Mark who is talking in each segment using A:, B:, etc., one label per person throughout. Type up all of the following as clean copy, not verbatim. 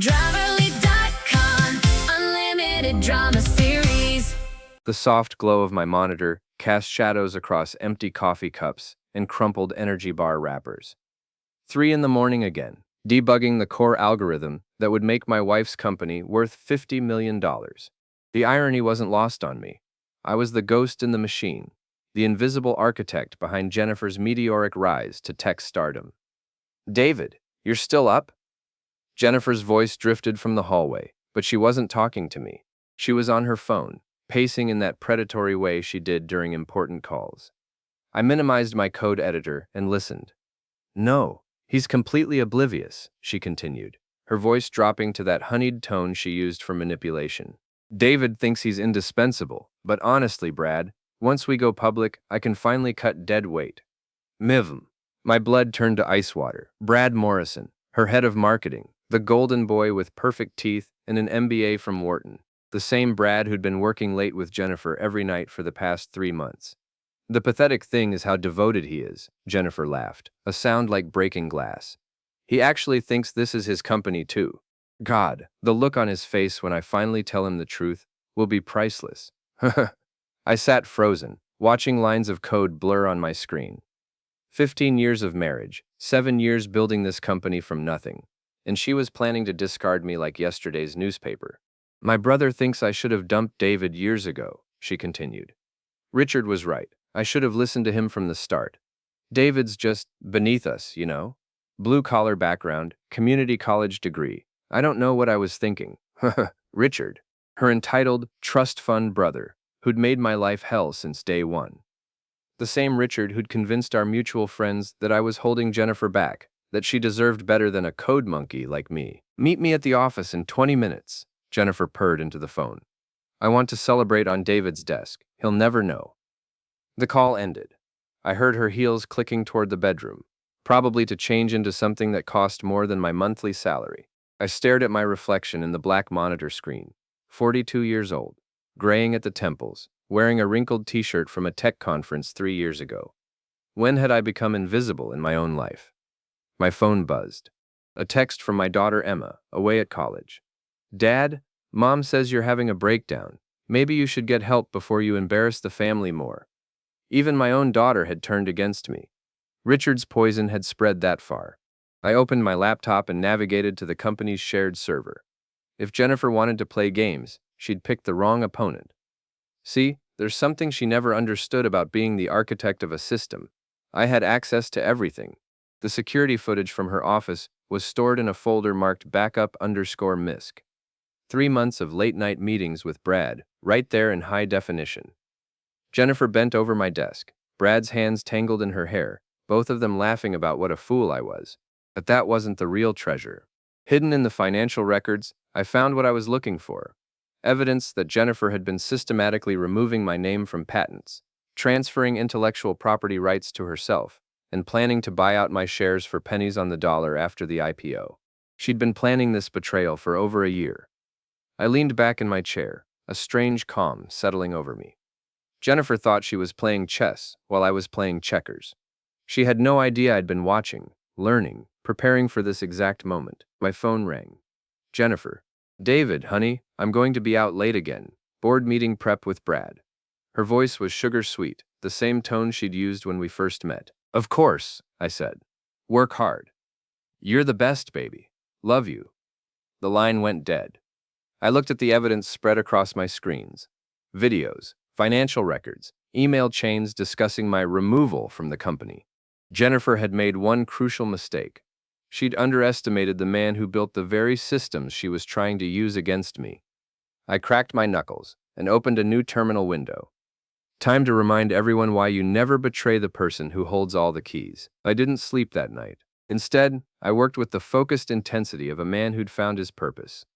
A: Driverly.com, unlimited drama series.
B: The soft glow of my monitor cast shadows across empty coffee cups and crumpled energy bar wrappers. 3 in the morning again, debugging the core algorithm that would make my wife's company worth $50 million. The irony wasn't lost on me. I was the ghost in the machine, the invisible architect behind Jennifer's meteoric rise to tech stardom. "David, you're still up?" Jennifer's voice drifted from the hallway, but she wasn't talking to me. She was on her phone, pacing in that predatory way she did during important calls. I minimized my code editor and listened. "No, he's completely oblivious," she continued, her voice dropping to that honeyed tone she used for manipulation. "David thinks he's indispensable, but honestly, Brad, once we go public, I can finally cut dead weight." Mivm. My blood turned to ice water. Brad Morrison, her head of marketing, the golden boy with perfect teeth and an MBA from Wharton, the same Brad who'd been working late with Jennifer every night for the past 3 months. "The pathetic thing is how devoted he is," Jennifer laughed, a sound like breaking glass. "He actually thinks this is his company too. God, the look on his face when I finally tell him the truth will be priceless." I sat frozen, watching lines of code blur on my screen. 15 years of marriage, 7 years building this company from nothing, and she was planning to discard me like yesterday's newspaper. "My brother thinks I should have dumped David years ago," she continued. "Richard was right. I should have listened to him from the start. David's just beneath us, you know? Blue-collar background, community college degree. I don't know what I was thinking." Richard, her entitled, trust fund brother, who'd made my life hell since day one. The same Richard who'd convinced our mutual friends that I was holding Jennifer back, that she deserved better than a code monkey like me. "Meet me at the office in 20 minutes, Jennifer purred into the phone. "I want to celebrate on David's desk. He'll never know." The call ended. I heard her heels clicking toward the bedroom, probably to change into something that cost more than my monthly salary. I stared at my reflection in the black monitor screen, 42 years old, graying at the temples, wearing a wrinkled t-shirt from a tech conference 3 years ago. When had I become invisible in my own life? My phone buzzed. A text from my daughter Emma, away at college. "Dad, Mom says you're having a breakdown. Maybe you should get help before you embarrass the family more." Even my own daughter had turned against me. Richard's poison had spread that far. I opened my laptop and navigated to the company's shared server. If Jennifer wanted to play games, she'd picked the wrong opponent. See, there's something she never understood about being the architect of a system. I had access to everything. The security footage from her office was stored in a folder marked backup_MISC. 3 months of late-night meetings with Brad, right there in high definition. Jennifer bent over my desk, Brad's hands tangled in her hair, both of them laughing about what a fool I was. But that wasn't the real treasure. Hidden in the financial records, I found what I was looking for. Evidence that Jennifer had been systematically removing my name from patents, transferring intellectual property rights to herself, and planning to buy out my shares for pennies on the dollar after the IPO. She'd been planning this betrayal for over a year. I leaned back in my chair, a strange calm settling over me. Jennifer thought she was playing chess while I was playing checkers. She had no idea I'd been watching, learning, preparing for this exact moment. My phone rang. "Jennifer." "David, honey, I'm going to be out late again. Board meeting prep with Brad." Her voice was sugar sweet, the same tone she'd used when we first met. "Of course," I said. "Work hard." "You're the best, baby. Love you." The line went dead. I looked at the evidence spread across my screens. Videos, financial records, email chains discussing my removal from the company. Jennifer had made one crucial mistake. She'd underestimated the man who built the very systems she was trying to use against me. I cracked my knuckles and opened a new terminal window. Time to remind everyone why you never betray the person who holds all the keys. I didn't sleep that night. Instead, I worked with the focused intensity of a man who'd found his purpose.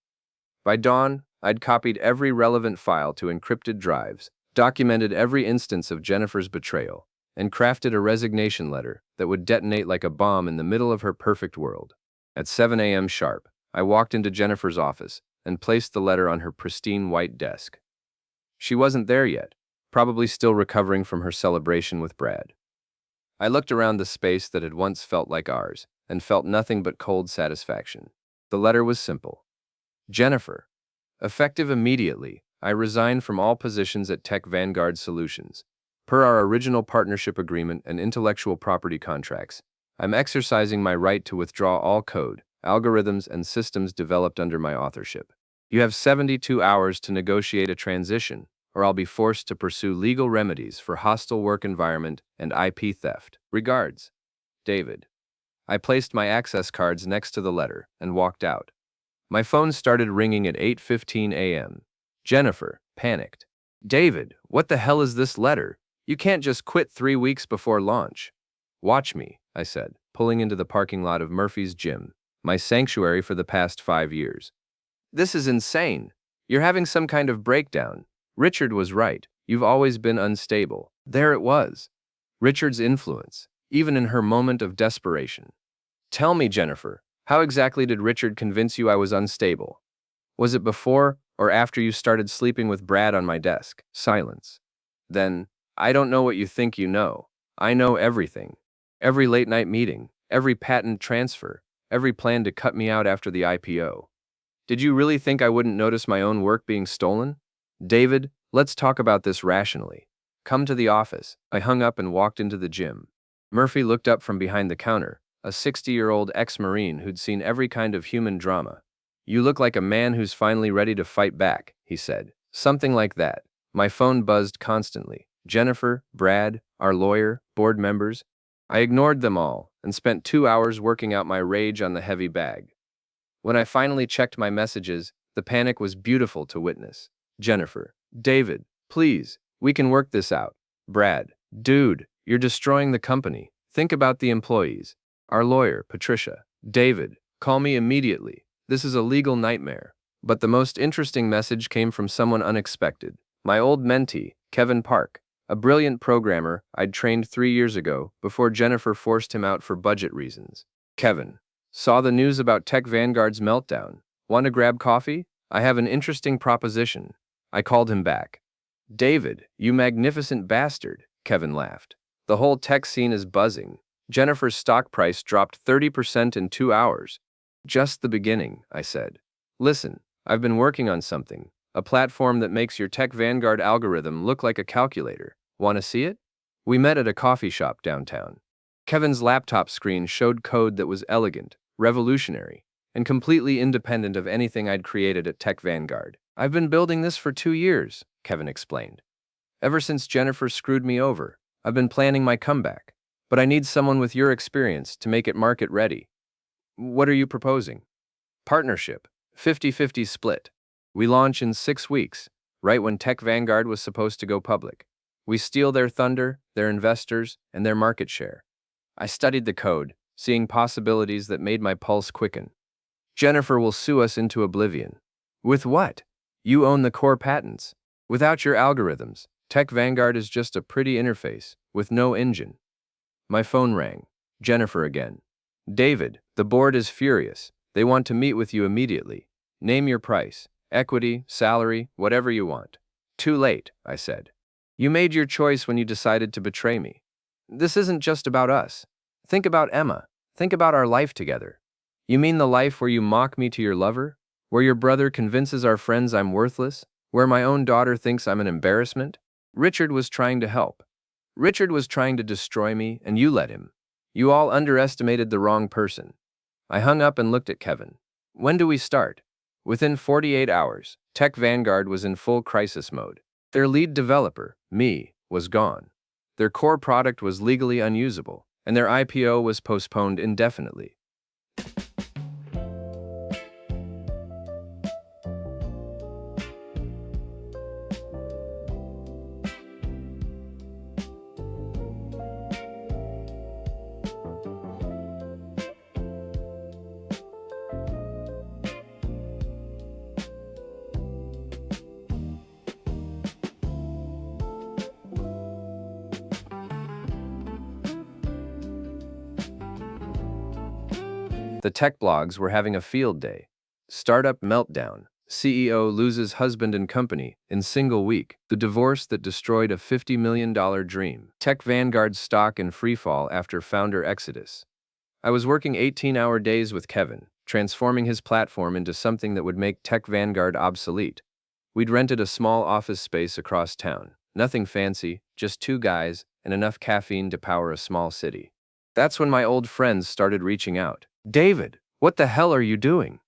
B: By dawn, I'd copied every relevant file to encrypted drives, documented every instance of Jennifer's betrayal, and crafted a resignation letter that would detonate like a bomb in the middle of her perfect world. At 7 a.m. sharp, I walked into Jennifer's office and placed the letter on her pristine white desk. She wasn't there yet, probably still recovering from her celebration with Brad. I looked around the space that had once felt like ours and felt nothing but cold satisfaction. The letter was simple. Jennifer. Effective immediately, I resigned from all positions at Tech Vanguard Solutions. Per our original partnership agreement and intellectual property contracts, I'm exercising my right to withdraw all code, algorithms, and systems developed under my authorship. You have 72 hours to negotiate a transition, or I'll be forced to pursue legal remedies for hostile work environment and IP theft. Regards, David. I placed my access cards next to the letter and walked out. My phone started ringing at 8:15 a.m. Jennifer, panicked. David, what the hell is this letter? You can't just quit 3 weeks before launch. Watch me, I said, pulling into the parking lot of Murphy's gym, my sanctuary for the past 5 years. This is insane. You're having some kind of breakdown. Richard was right. You've always been unstable. There it was. Richard's influence, even in her moment of desperation. Tell me, Jennifer, how exactly did Richard convince you I was unstable? Was it before or after you started sleeping with Brad on my desk? Silence. Then, I don't know what you think you know. I know everything. Every late-night meeting, every patent transfer, every plan to cut me out after the IPO. Did you really think I wouldn't notice my own work being stolen? David, let's talk about this rationally. Come to the office. I hung up and walked into the gym. Murphy looked up from behind the counter, a 60-year-old ex-Marine who'd seen every kind of human drama. You look like a man who's finally ready to fight back, he said. Something like that. My phone buzzed constantly. Jennifer, Brad, our lawyer, board members. I ignored them all and spent 2 hours working out my rage on the heavy bag. When I finally checked my messages, the panic was beautiful to witness. Jennifer, David, please, we can work this out. Brad, dude, you're destroying the company. Think about the employees. Our lawyer, Patricia. David, call me immediately. This is a legal nightmare. But the most interesting message came from someone unexpected. My old mentee, Kevin Park, a brilliant programmer I'd trained 3 years ago before Jennifer forced him out for budget reasons. Kevin, saw the news about Tech Vanguard's meltdown. Want to grab coffee? I have an interesting proposition. I called him back. David, you magnificent bastard, Kevin laughed. The whole tech scene is buzzing. Jennifer's stock price dropped 30% in 2 hours. Just the beginning, I said. Listen, I've been working on something, a platform that makes your Tech Vanguard algorithm look like a calculator. Want to see it? We met at a coffee shop downtown. Kevin's laptop screen showed code that was elegant, revolutionary, and completely independent of anything I'd created at Tech Vanguard. I've been building this for 2 years, Kevin explained. Ever since Jennifer screwed me over, I've been planning my comeback. But I need someone with your experience to make it market ready. What are you proposing? Partnership, 50-50 split. We launch in 6 weeks, right when Tech Vanguard was supposed to go public. We steal their thunder, their investors, and their market share. I studied the code, seeing possibilities that made my pulse quicken. Jennifer will sue us into oblivion. With what? You own the core patents. Without your algorithms, Tech Vanguard is just a pretty interface, with no engine. My phone rang. Jennifer again. David, the board is furious. They want to meet with you immediately. Name your price, equity, salary, whatever you want. Too late, I said. You made your choice when you decided to betray me. This isn't just about us. Think about Emma. Think about our life together. You mean the life where you mock me to your lover? Where your brother convinces our friends I'm worthless? Where my own daughter thinks I'm an embarrassment? Richard was trying to help. Richard was trying to destroy me, and you let him. You all underestimated the wrong person. I hung up and looked at Kevin. When do we start? Within 48 hours, Tech Vanguard was in full crisis mode. Their lead developer, me, was gone. Their core product was legally unusable, and their IPO was postponed indefinitely. The tech blogs were having a field day. Startup meltdown. CEO loses husband and company in single week. The divorce that destroyed a $50 million dream. Tech Vanguard stock in freefall after founder exodus. I was working 18-hour days with Kevin, transforming his platform into something that would make Tech Vanguard obsolete. We'd rented a small office space across town. Nothing fancy, just two guys and enough caffeine to power a small city. That's when my old friends started reaching out. David, what the hell are you doing?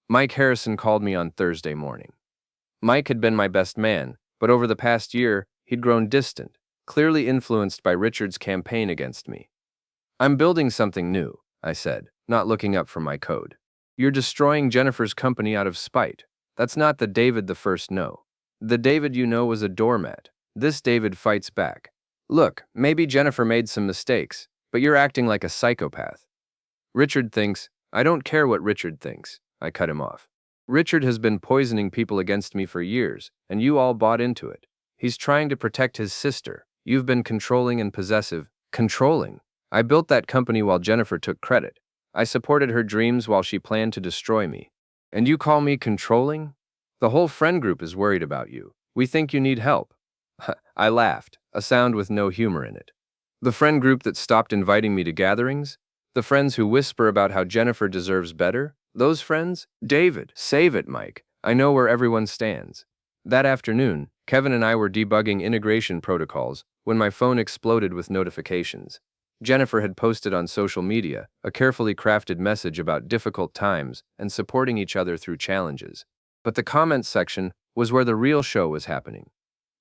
B: Mike Harrison called me on Thursday morning. Mike had been my best man, but over the past year, he'd grown distant, clearly influenced by Richard's campaign against me. I'm building something new, I said, not looking up from my code. You're destroying Jennifer's company out of spite. That's not the David the first no. The David you know was a doormat. This David fights back. Look, maybe Jennifer made some mistakes, but you're acting like a psychopath. Richard thinks, I don't care what Richard thinks. I cut him off. Richard has been poisoning people against me for years, and you all bought into it. He's trying to protect his sister. You've been controlling and possessive. Controlling? I built that company while Jennifer took credit. I supported her dreams while she planned to destroy me. And you call me controlling? The whole friend group is worried about you. We think you need help. I laughed, a sound with no humor in it. The friend group that stopped inviting me to gatherings? The friends who whisper about how Jennifer deserves better? Those friends? David, save it, Mike. I know where everyone stands. That afternoon, Kevin and I were debugging integration protocols when my phone exploded with notifications. Jennifer had posted on social media a carefully crafted message about difficult times and supporting each other through challenges. But the comments section was where the real show was happening.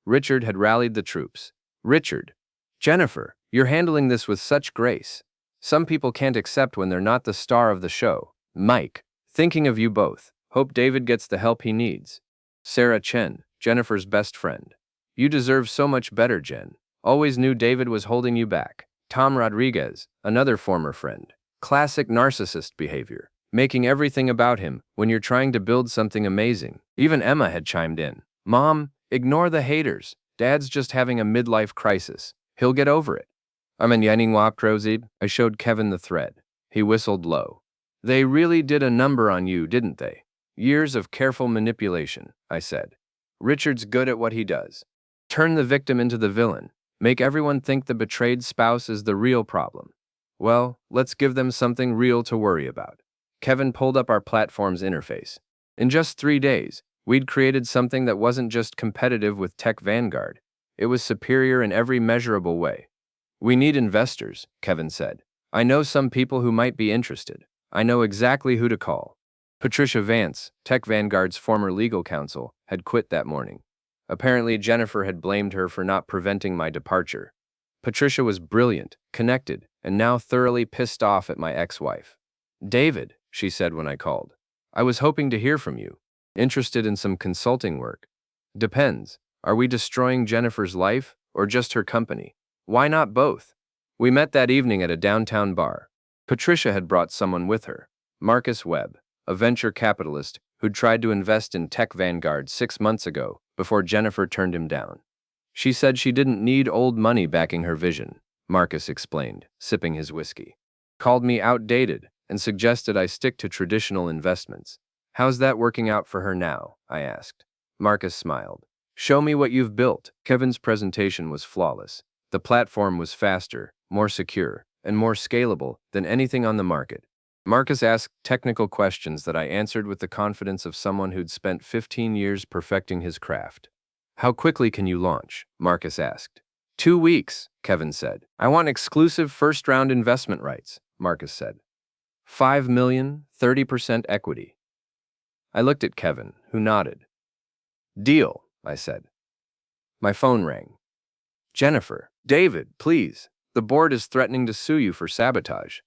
B: Richard had rallied the troops. Richard, Jennifer, you're handling this with such grace. Some people can't accept when they're not the star of the show. Mike, thinking of you both. Hope David gets the help he needs. Sarah Chen, Jennifer's best friend. You deserve so much better, Jen. Always knew David was holding you back. Tom Rodriguez, another former friend. Classic narcissist behavior. Making everything about him when you're trying to build something amazing. Even Emma had chimed in. Mom, ignore the haters. Dad's just having a midlife crisis. He'll get over it. I'm in Yanning Waptrozid. I showed Kevin the thread. He whistled low. They really did a number on you, didn't they? Years of careful manipulation, I said. Richard's good at what he does. Turn the victim into the villain. Make everyone think the betrayed spouse is the real problem. Well, let's give them something real to worry about. Kevin pulled up our platform's interface. In just 3 days, we'd created something that wasn't just competitive with Tech Vanguard. It was superior in every measurable way. We need investors, Kevin said. I know some people who might be interested. I know exactly who to call. Patricia Vance, Tech Vanguard's former legal counsel, had quit that morning. Apparently, Jennifer had blamed her for not preventing my departure. Patricia was brilliant, connected, and now thoroughly pissed off at my ex-wife. David, she said when I called. I was hoping to hear from you. Interested in some consulting work. Depends. Are we destroying Jennifer's life or just her company? Why not both? We met that evening at a downtown bar. Patricia had brought someone with her, Marcus Webb, a venture capitalist who'd tried to invest in Tech Vanguard 6 months ago before Jennifer turned him down. She said she didn't need old money backing her vision, Marcus explained, sipping his whiskey. Called me outdated and suggested I stick to traditional investments. How's that working out for her now? I asked. Marcus smiled. Show me what you've built. Kevin's presentation was flawless. The platform was faster, more secure, and more scalable than anything on the market. Marcus asked technical questions that I answered with the confidence of someone who'd spent 15 years perfecting his craft. How quickly can you launch? Marcus asked. 2 weeks, Kevin said. I want exclusive first-round investment rights, Marcus said. 5 million, 30% equity. I looked at Kevin, who nodded. Deal, I said. My phone rang. Jennifer, David, please. The board is threatening to sue you for sabotage.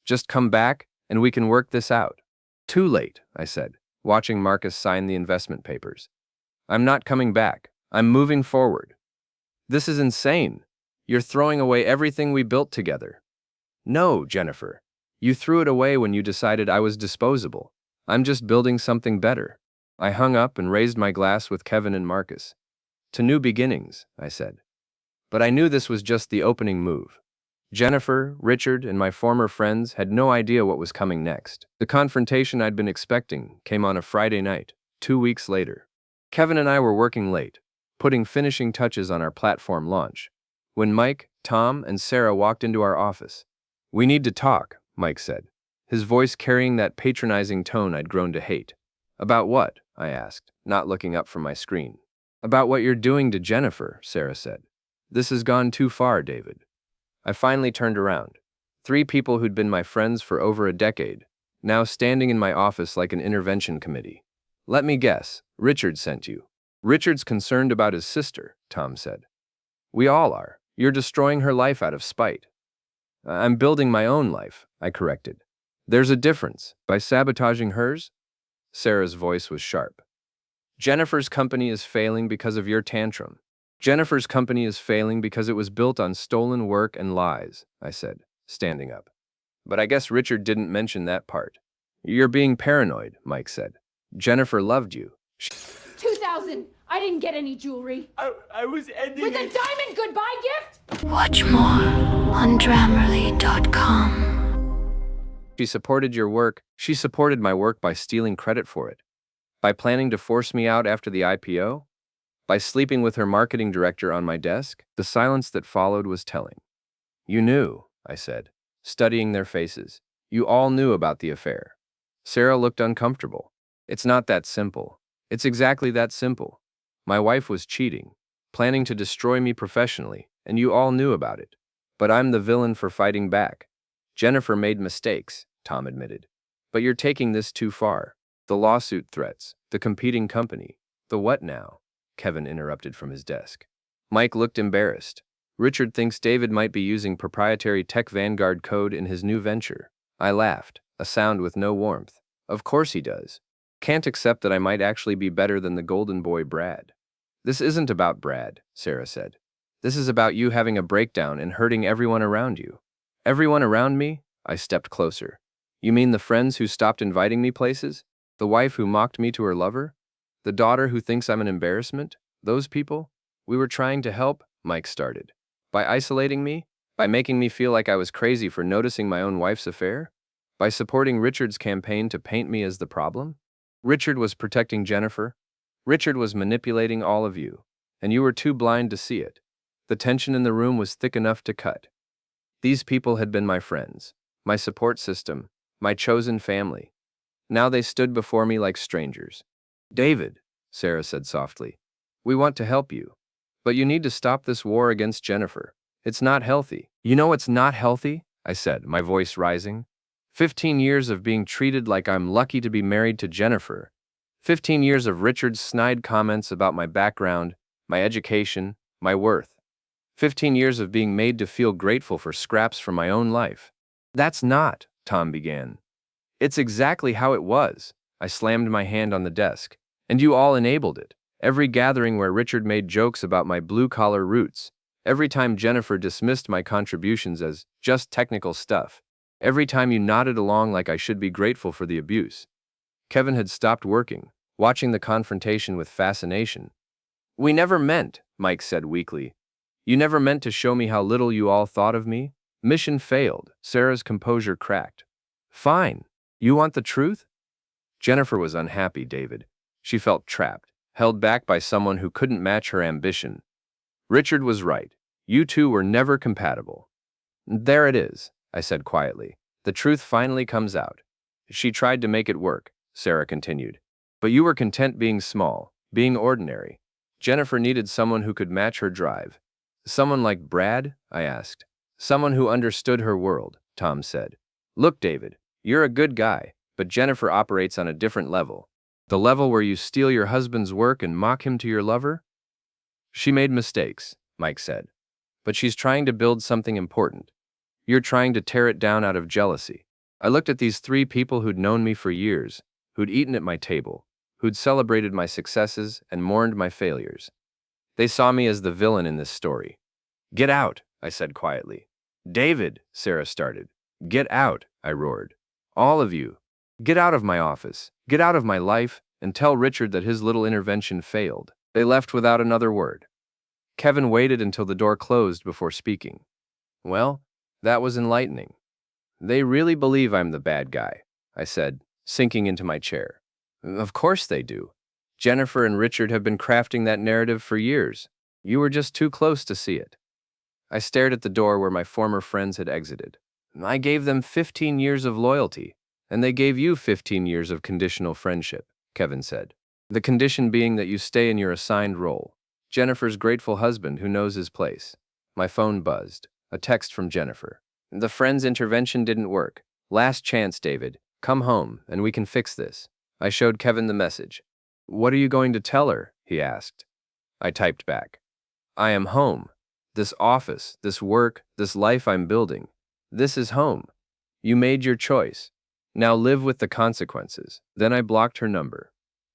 B: Just come back, and we can work this out. Too late, I said, watching Marcus sign the investment papers. I'm not coming back. I'm moving forward. This is insane. You're throwing away everything we built together. No, Jennifer. You threw it away when you decided I was disposable. I'm just building something better. I hung up and raised my glass with Kevin and Marcus. To new beginnings, I said. But I knew this was just the opening move. Jennifer, Richard, and my former friends had no idea what was coming next. The confrontation I'd been expecting came on a Friday night, 2 weeks later. Kevin and I were working late, putting finishing touches on our platform launch, when Mike, Tom, and Sarah walked into our office. We need to talk, Mike said. his voice carrying that patronizing tone I'd grown to hate. About what? I asked, not looking up from my screen. About what you're doing to Jennifer, Sarah said. This has gone too far, David. I finally turned around. 3 people who'd been my friends for over a decade, now standing in my office like an intervention committee. Let me guess, Richard sent you. Richard's concerned about his sister, Tom said. We all are. You're destroying her life out of spite. I'm building my own life, I corrected. There's a difference. By sabotaging hers? Sarah's voice was sharp. Jennifer's company is failing because of your tantrum. Jennifer's company is failing because it was built on stolen work and lies, I said, standing up. But I guess Richard didn't mention that part. You're being paranoid, Mike said. Jennifer loved you.
C: 2,000. I didn't get any jewelry.
D: I was ending
C: With a
D: it.
C: diamond goodbye gift?
A: Watch more on Grammarly.com.
B: She supported your work. She supported my work by stealing credit for it. By planning to force me out after the IPO? By sleeping with her marketing director on my desk? The silence that followed was telling. You knew, I said, studying their faces. You all knew about the affair. Sarah looked uncomfortable. It's not that simple. It's exactly that simple. My wife was cheating, planning to destroy me professionally, and you all knew about it. But I'm the villain for fighting back. Jennifer made mistakes, Tom admitted. But you're taking this too far. The lawsuit threats, the competing company. The what now? Kevin interrupted from his desk. Mike looked embarrassed. Richard thinks David might be using proprietary Tech Vanguard code in his new venture. I laughed, a sound with no warmth. Of course he does. Can't accept that I might actually be better than the golden boy Brad. This isn't about Brad, Sarah said. This is about you having a breakdown and hurting everyone around you. Everyone around me? I stepped closer. You mean the friends who stopped inviting me places? The wife who mocked me to her lover? The daughter who thinks I'm an embarrassment? Those people? We were trying to help, Mike started. By isolating me? By making me feel like I was crazy for noticing my own wife's affair? By supporting Richard's campaign to paint me as the problem? Richard was protecting Jennifer. Richard was manipulating all of you, and you were too blind to see it. The tension in the room was thick enough to cut. These people had been my friends, my support system, my chosen family. Now they stood before me like strangers. David, Sarah said softly, we want to help you. But you need to stop this war against Jennifer. It's not healthy. You know it's not healthy? I said, my voice rising. 15 years of being treated like I'm lucky to be married to Jennifer. 15 years of Richard's snide comments about my background, my education, my worth. 15 years of being made to feel grateful for scraps from my own life. That's not, Tom began. It's exactly how it was. I slammed my hand on the desk. And you all enabled it. Every gathering where Richard made jokes about my blue-collar roots. Every time Jennifer dismissed my contributions as just technical stuff. Every time you nodded along like I should be grateful for the abuse. Kevin had stopped working, watching the confrontation with fascination. We never meant, Mike said weakly. You never meant to show me how little you all thought of me. Mission failed. Sarah's composure cracked. Fine. You want the truth? Jennifer was unhappy, David. She felt trapped, held back by someone who couldn't match her ambition. Richard was right. You two were never compatible. There it is, I said quietly. The truth finally comes out. She tried to make it work, Sarah continued. But you were content being small, being ordinary. Jennifer needed someone who could match her drive. Someone like Brad? I asked. Someone who understood her world, Tom said. Look, David, you're a good guy, but Jennifer operates on a different level. The level where you steal your husband's work and mock him to your lover? She made mistakes, Mike said. But she's trying to build something important. You're trying to tear it down out of jealousy. I looked at these 3 people who'd known me for years, who'd eaten at my table, who'd celebrated my successes and mourned my failures. They saw me as the villain in this story. Get out, I said quietly. David, Sarah started. Get out, I roared. All of you. Get out of my office. Get out of my life, and tell Richard that his little intervention failed. They left without another word. Kevin waited until the door closed before speaking. Well, that was enlightening. They really believe I'm the bad guy, I said, sinking into my chair. Of course they do. Jennifer and Richard have been crafting that narrative for years. You were just too close to see it. I stared at the door where my former friends had exited. I gave them 15 years of loyalty, and they gave you 15 years of conditional friendship, Kevin said. The condition being that you stay in your assigned role. Jennifer's grateful husband who knows his place. My phone buzzed. A text from Jennifer. The friend's intervention didn't work. Last chance, David. Come home, and we can fix this. I showed Kevin the message. What are you going to tell her? He asked. I typed back. I am home. This office, this work, this life I'm building. This is home. You made your choice. Now live with the consequences. Then I blocked her number.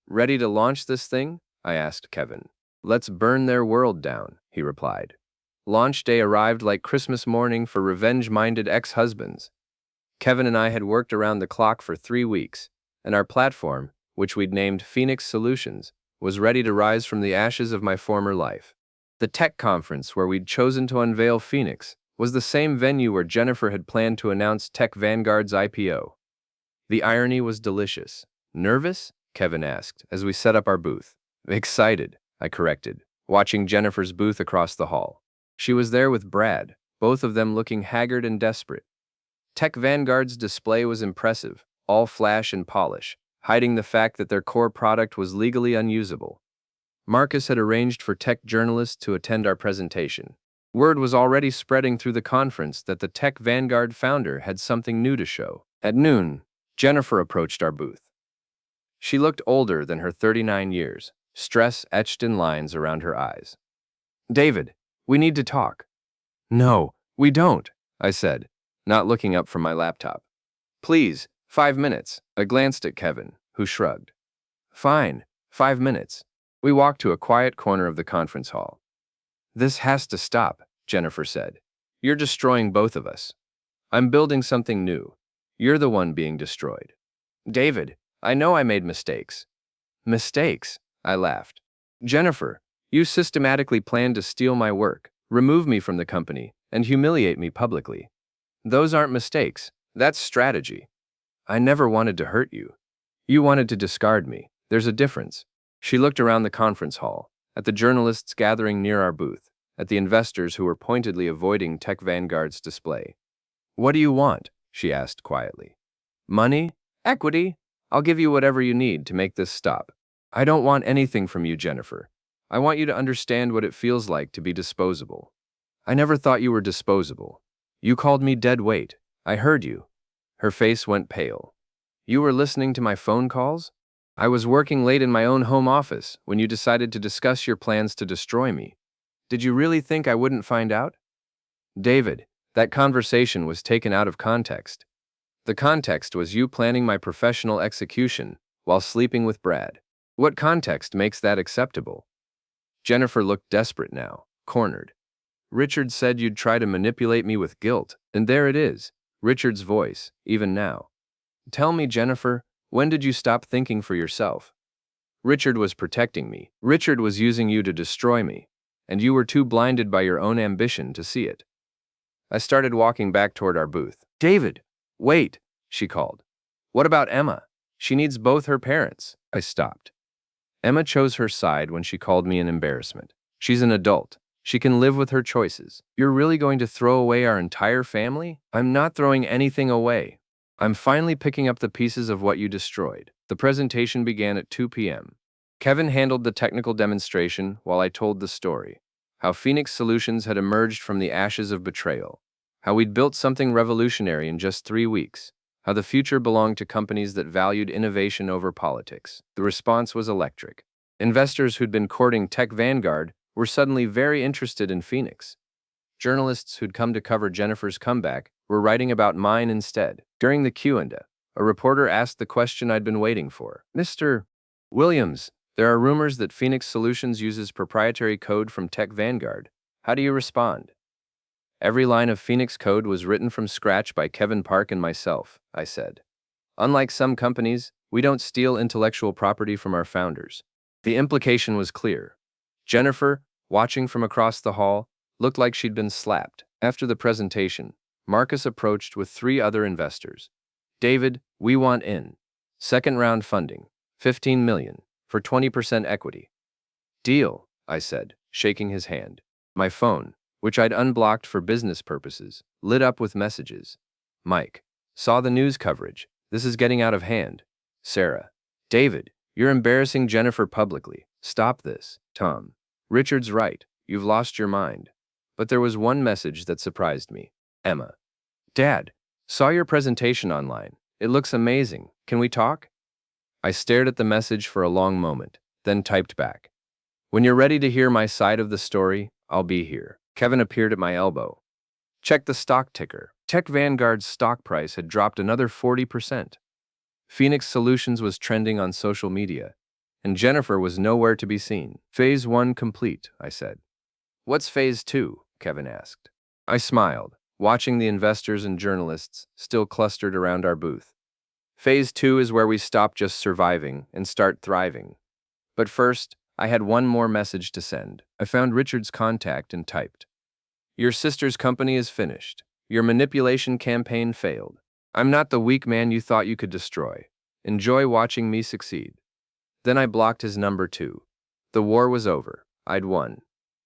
B: Ready to launch this thing? I asked Kevin. Let's burn their world down, he replied. Launch day arrived like Christmas morning for revenge-minded ex-husbands. Kevin and I had worked around the clock for 3 weeks, and our platform, which we'd named Phoenix Solutions, was ready to rise from the ashes of my former life. The tech conference where we'd chosen to unveil Phoenix was the same venue where Jennifer had planned to announce Tech Vanguard's IPO. The irony was delicious. Nervous? Kevin asked as we set up our booth. Excited, I corrected, watching Jennifer's booth across the hall. She was there with Brad, both of them looking haggard and desperate. Tech Vanguard's display was impressive, all flash and polish, hiding the fact that their core product was legally unusable. Marcus had arranged for tech journalists to attend our presentation. Word was already spreading through the conference that the Tech Vanguard founder had something new to show. At noon, Jennifer approached our booth. She looked older than her 39 years, stress etched in lines around her eyes. David, we need to talk. No, we don't, I said, not looking up from my laptop. Please, 5 minutes. I glanced at Kevin, who shrugged. Fine, 5 minutes. We walked to a quiet corner of the conference hall. This has to stop, Jennifer said. You're destroying both of us. I'm building something new. You're the one being destroyed. David, I know I made mistakes. Mistakes? I laughed. Jennifer, you systematically planned to steal my work, remove me from the company, and humiliate me publicly. Those aren't mistakes. That's strategy. I never wanted to hurt you. You wanted to discard me. There's a difference. She looked around the conference hall, at the journalists gathering near our booth, at the investors who were pointedly avoiding Tech Vanguard's display. What do you want? She asked quietly. Money? Equity? I'll give you whatever you need to make this stop. I don't want anything from you, Jennifer. I want you to understand what it feels like to be disposable. I never thought you were disposable. You called me dead weight. I heard you. Her face went pale. You were listening to my phone calls? I was working late in my own home office when you decided to discuss your plans to destroy me. Did you really think I wouldn't find out? David, that conversation was taken out of context. The context was you planning my professional execution while sleeping with Brad. What context makes that acceptable? Jennifer looked desperate now, cornered. Richard said you'd try to manipulate me with guilt, and there it is, Richard's voice, even now. Tell me, Jennifer, when did you stop thinking for yourself? Richard was protecting me. Richard was using you to destroy me, and you were too blinded by your own ambition to see it. I started walking back toward our booth. David, wait, she called. What about Emma? She needs both her parents. I stopped. Emma chose her side when she called me an embarrassment. She's an adult. She can live with her choices. You're really going to throw away our entire family? I'm not throwing anything away. I'm finally picking up the pieces of what you destroyed. The presentation began at 2 p.m. Kevin handled the technical demonstration while I told the story. How Phoenix Solutions had emerged from the ashes of betrayal. How we'd built something revolutionary in just 3 weeks. How the future belonged to companies that valued innovation over politics. The response was electric. Investors who'd been courting Tech Vanguard were suddenly very interested in Phoenix. Journalists who'd come to cover Jennifer's comeback were writing about mine instead. During the Q&A, a reporter asked the question I'd been waiting for. Mr. Williams, there are rumors that Phoenix Solutions uses proprietary code from Tech Vanguard. How do you respond? Every line of Phoenix code was written from scratch by Kevin Park and myself, I said. Unlike some companies, we don't steal intellectual property from our founders. The implication was clear. Jennifer, watching from across the hall, looked like she'd been slapped. After the presentation, Marcus approached with 3 other investors. David, we want in. Second round funding, $15 million, for 20% equity. Deal, I said, shaking his hand. My phone, which I'd unblocked for business purposes, lit up with messages. Mike. Saw the news coverage. This is getting out of hand. Sarah. David, you're embarrassing Jennifer publicly. Stop this. Tom. Richard's right. You've lost your mind. But there was one message that surprised me. Emma. Dad, saw your presentation online. It looks amazing. Can we talk? I stared at the message for a long moment, then typed back. When you're ready to hear my side of the story, I'll be here. Kevin appeared at my elbow. Check the stock ticker. Tech Vanguard's stock price had dropped another 40%. Phoenix Solutions was trending on social media, and Jennifer was nowhere to be seen. Phase 1 complete, I said. What's Phase 2? Kevin asked. I smiled, watching the investors and journalists still clustered around our booth. Phase 2 is where we stop just surviving and start thriving. But first, I had one more message to send. I found Richard's contact and typed. Your sister's company is finished. Your manipulation campaign failed. I'm not the weak man you thought you could destroy. Enjoy watching me succeed. Then I blocked his number too. The war was over. I'd won.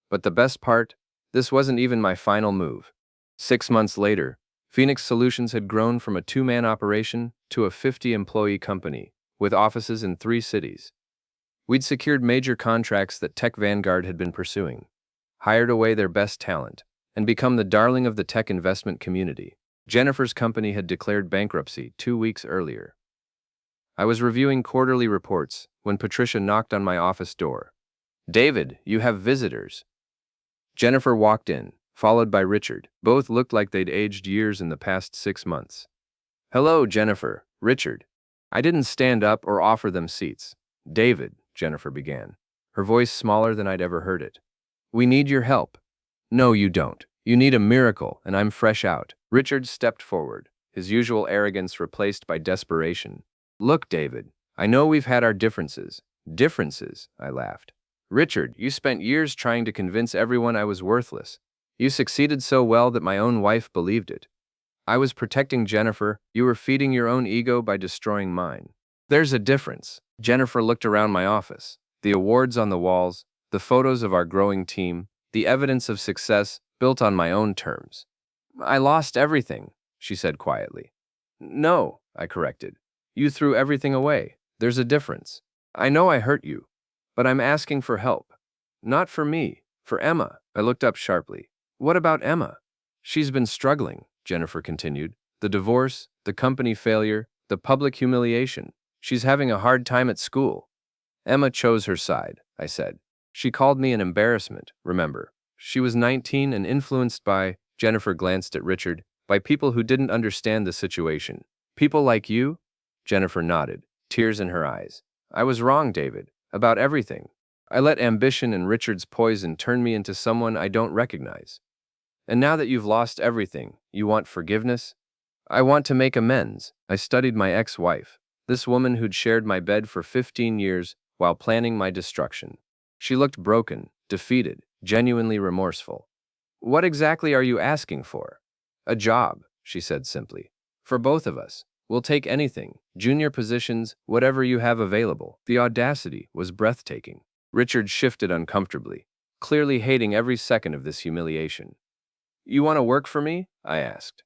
B: But the best part, this wasn't even my final move. 6 months later, Phoenix Solutions had grown from a 2-man operation to a 50-employee company, with offices in 3 cities. We'd secured major contracts that Tech Vanguard had been pursuing, hired away their best talent, and become the darling of the tech investment community. Jennifer's company had declared bankruptcy 2 weeks earlier. I was reviewing quarterly reports when Patricia knocked on my office door. David, you have visitors. Jennifer walked in, followed by Richard. Both looked like they'd aged years in the past 6 months. Hello, Jennifer. Richard. I didn't stand up or offer them seats. David, Jennifer began, her voice smaller than I'd ever heard it. We need your help. No, you don't. You need a miracle, and I'm fresh out. Richard stepped forward, his usual arrogance replaced by desperation. Look, David, I know we've had our differences. Differences, I laughed. Richard, you spent years trying to convince everyone I was worthless. You succeeded so well that my own wife believed it. I was protecting Jennifer. You were feeding your own ego by destroying mine. There's a difference. Jennifer looked around my office. The awards on the walls, the photos of our growing team, the evidence of success built on my own terms. I lost everything, she said quietly. No, I corrected. You threw everything away. There's a difference. I know I hurt you, but I'm asking for help. Not for me, for Emma. I looked up sharply. What about Emma? She's been struggling, Jennifer continued. The divorce, the company failure, the public humiliation. She's having a hard time at school. Emma chose her side, I said. She called me an embarrassment, remember. She was 19 and influenced by, Jennifer glanced at Richard, by people who didn't understand the situation. People like you? Jennifer nodded, tears in her eyes. I was wrong, David, about everything. I let ambition and Richard's poison turn me into someone I don't recognize. And now that you've lost everything, you want forgiveness? I want to make amends. I studied my ex-wife, this woman who'd shared my bed for 15 years while planning my destruction. She looked broken, defeated, genuinely remorseful. What exactly are you asking for? A job, she said simply. For both of us. We'll take anything, junior positions, whatever you have available. The audacity was breathtaking. Richard shifted uncomfortably, clearly hating every second of this humiliation. You want to work for me? I asked.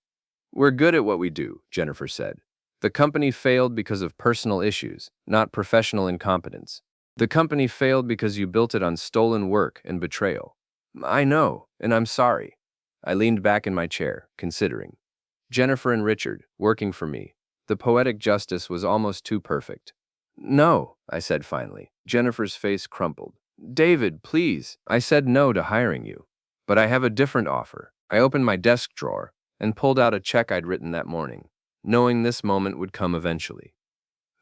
B: We're good at what we do, Jennifer said. The company failed because of personal issues, not professional incompetence. The company failed because you built it on stolen work and betrayal. I know, and I'm sorry. I leaned back in my chair, considering. Jennifer and Richard, working for me. The poetic justice was almost too perfect. No, I said finally. Jennifer's face crumpled. David, please. I said no to hiring you. But I have a different offer. I opened my desk drawer and pulled out a check I'd written that morning, knowing this moment would come eventually.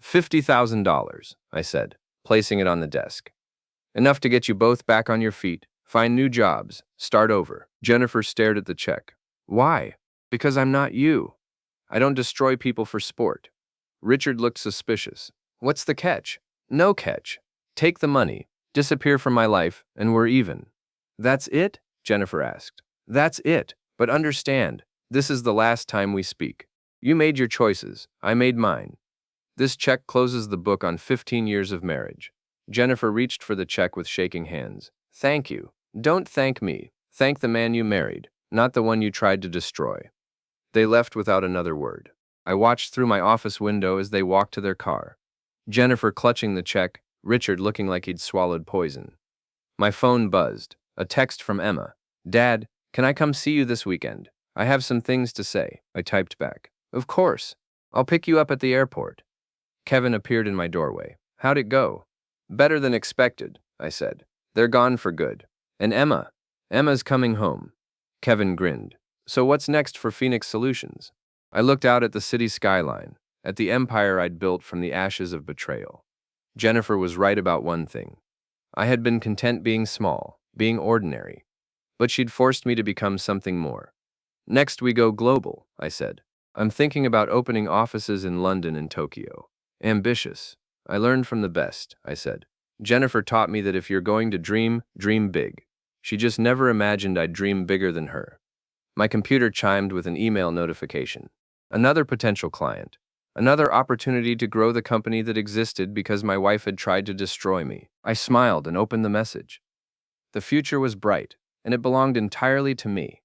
B: $50,000, I said, placing it on the desk. Enough to get you both back on your feet, find new jobs, start over. Jennifer stared at the check. Why? Because I'm not you. I don't destroy people for sport. Richard looked suspicious. What's the catch? No catch. Take the money, disappear from my life, and we're even. That's it? Jennifer asked. That's it, but understand, this is the last time we speak. You made your choices, I made mine. This check closes the book on 15 years of marriage. Jennifer reached for the check with shaking hands. Thank you. Don't thank me. Thank the man you married, not the one you tried to destroy. They left without another word. I watched through my office window as they walked to their car. Jennifer clutching the check, Richard looking like he'd swallowed poison. My phone buzzed. A text from Emma. "Dad, can I come see you this weekend? I have some things to say," I typed back. "Of course. I'll pick you up at the airport." Kevin appeared in my doorway. "How'd it go?" "Better than expected," I said. "They're gone for good. And Emma? Emma's coming home." Kevin grinned. "So what's next for Phoenix Solutions?" I looked out at the city skyline, at the empire I'd built from the ashes of betrayal. Jennifer was right about one thing. I had been content being small, being ordinary. But she'd forced me to become something more. "Next we go global," I said. "I'm thinking about opening offices in London and Tokyo." "Ambitious. I learned from the best," I said. "Jennifer taught me that if you're going to dream, dream big." She just never imagined I'd dream bigger than her. My computer chimed with an email notification. Another potential client. Another opportunity to grow the company that existed because my wife had tried to destroy me. I smiled and opened the message. The future was bright, and it belonged entirely to me.